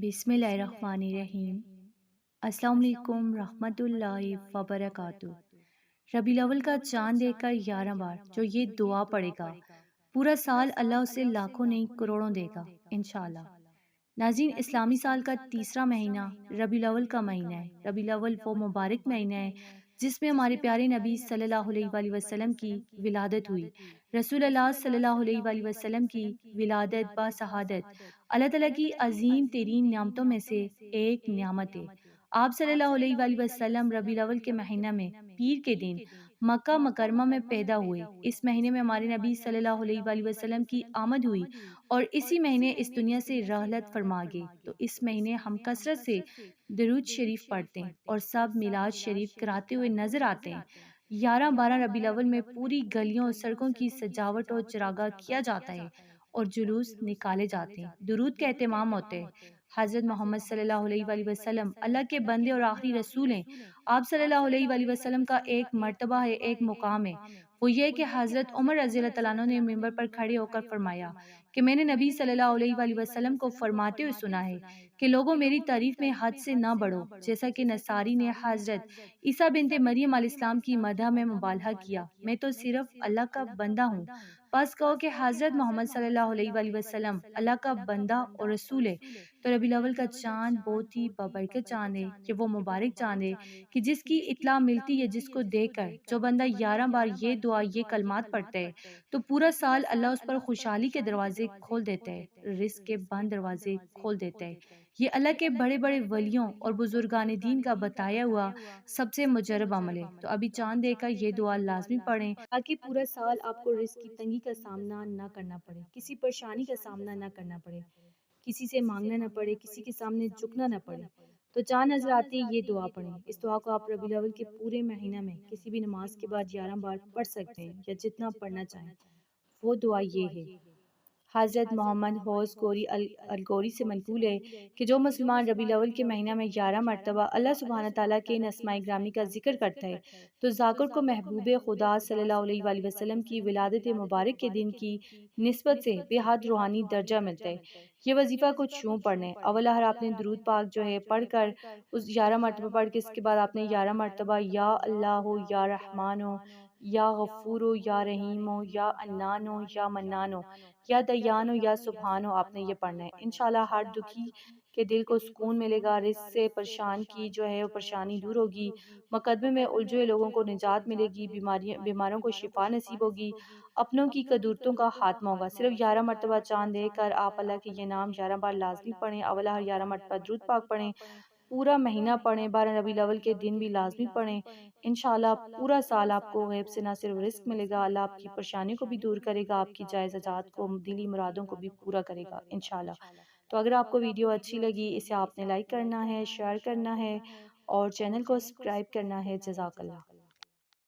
بسم اللہ الرحمن الرحیم۔ السلام علیکم رحمۃ اللہ وبرکاتہ۔ ربیع الاول کا چاند دیکھ کر 11 بار جو یہ دعا پڑے گا، پورا سال اللہ اسے لاکھوں نہیں کروڑوں دے گا انشاءاللہ۔ ناظرین، اسلامی سال کا تیسرا مہینہ ربیع الاول کا مہینہ ہے۔ ربیع الاول وہ مبارک مہینہ ہے جس میں ہمارے پیارے نبی صلی اللہ علیہ وآلہ وسلم کی ولادت ہوئی۔ رسول اللہ صلی اللہ علیہ وآلہ وسلم کی ولادت با شہادت اللہ تعالیٰ کی عظیم ترین نعمتوں میں سے ایک نعمت ہے۔ آپ صلی اللہ علیہ وآلہ وسلم ربیع الاول کے مہینہ میں پیر کے دن مکہ مکرمہ میں پیدا ہوئے۔ اس مہینے میں ہمارے نبی صلی اللہ علیہ وآلہ وسلم کی آمد ہوئی اور اسی مہینے اس دنیا سے رحلت فرما گئے۔ تو اس مہینے ہم کثرت سے درود شریف پڑھتے ہیں اور سب میلاد شریف کراتے ہوئے نظر آتے ہیں۔ 11-12 ربیع الاول میں پوری گلیوں اور سڑکوں کی سجاوٹ اور چراغاں کیا جاتا ہے اور جلوس نکالے جاتے ہیں، درود کا اہتمام ہوتے ہیں۔ حضرت محمد صلی اللہ علیہ وآلہ وسلم اللہ کے بندے اور آخری رسول ہیں۔ آپ صلی اللہ علیہ وآلہ وسلم کا ایک مرتبہ ہے، ایک مقام ہے، وہ یہ کہ حضرت عمر رضی اللہ تعالیٰ عنہ نے منبر پر کھڑے ہو کر فرمایا کہ میں نے نبی صلی اللہ علیہ وآلہ وسلم کو فرماتے ہوئے سنا ہے کہ لوگوں میری تعریف میں حد سے نہ بڑھو، جیسا کہ نصاری نے حضرت عیسیٰ بنت مریم علیہ السلام کی مدح میں مبالغہ کیا، میں تو صرف اللہ کا بندہ ہوں۔ بس کہو کہ حضرت محمد صلی اللہ علیہ وآلہ وسلم اللہ کا بندہ اور رسول ہے۔ تو ربیع الاول کا چاند بہت ہی بابرکت چاند ہے، یہ وہ مبارک چاند ہے کہ جس کی اطلاع ملتی ہے، جس کو دیکھ کر جو بندہ 11 بار یہ دعا یہ کلمات پڑھتا ہے تو پورا سال اللہ اس پر خوشحالی کے دروازے کھول دیتا ہے، رزق کے بند دروازے کھول دیتا ہے۔ یہ اللہ کے بڑے بڑے ولیوں اور بزرگان دین کا بتایا ہوا سب سے مجرب عمل ہے۔ تو ابھی چاند دیکھ کر یہ دعا لازمی پڑھیں تاکہ پورا سال آپ کو رزق کی تنگی کا سامنا نہ کرنا پڑے، کسی پریشانی کا سامنا نہ کرنا پڑے، کسی سے مانگنا نہ پڑے، کسی کے سامنے جھکنا نہ پڑے۔ تو چاند نظر آتے ہی یہ دعا پڑھیں۔ اس دعا کو آپ ربیع الاول کے پورے مہینہ میں کسی بھی نماز کے بعد 11 بار پڑھ سکتے ہیں یا جتنا پڑھنا چاہیں۔ وہ دعا یہ ہے۔ حضرت محمد حوض گوری الگوری سے منقول ہے کہ جو مسلمان ربیع الاول کے مہینہ میں 11 مرتبہ اللہ سبحانہ تعالیٰ کے ان اسماء گرامی کا ذکر کرتا ہے تو ذاکر کو محبوب خدا صلی اللہ علیہ وآلہ وسلم کی ولادت مبارک کے دن کی نسبت سے بے حد روحانی درجہ ملتا ہے۔ یہ وظیفہ کچھ یوں پڑھنا ہے۔ اول آپ نے درود پاک جو ہے پڑھ کر اس 11 مرتبہ پڑھ کے اس کے بعد آپ نے 11 مرتبہ یا اللہ ہو، یا رحمان ہو، یا غفور ہو، یا رحیم ہو، یا انان ہو، یا منان ہو، یا دیان ہو، یا سبحان ہو، آپ نے یہ پڑھنا ہے۔ انشاءاللہ ہر دکھی کے دل کو سکون ملے گا، رزق سے پریشان کی جو ہے وہ پریشانی دور ہوگی، مقدمے میں الجھے ہوئے لوگوں کو نجات ملے گی، بیماروں کو شفا نصیب ہوگی، اپنوں کی قدورتوں کا خاتمہ ہوگا۔ صرف 11 مرتبہ چاند دے کر آپ اللہ کے یہ نام 11 بار لازمی پڑھیں، اول ہر 11 مرتبہ درود پاک پڑھیں، پورا مہینہ پڑھیں، 12 ربیع الاول کے دن بھی لازمی پڑھیں۔ انشاءاللہ پورا سال آپ کو غیب سے نہ صرف رزق ملے گا، اللہ آپ کی پریشانی کو بھی دور کرے گا، آپ کی جائز حاجات کو، دلی مرادوں کو بھی پورا کرے گا انشاءاللہ۔ تو اگر آپ کو ویڈیو اچھی لگی، اسے آپ نے لائک کرنا ہے، شیئر کرنا ہے اور چینل کو سبسکرائب کرنا ہے۔ جزاک اللہ۔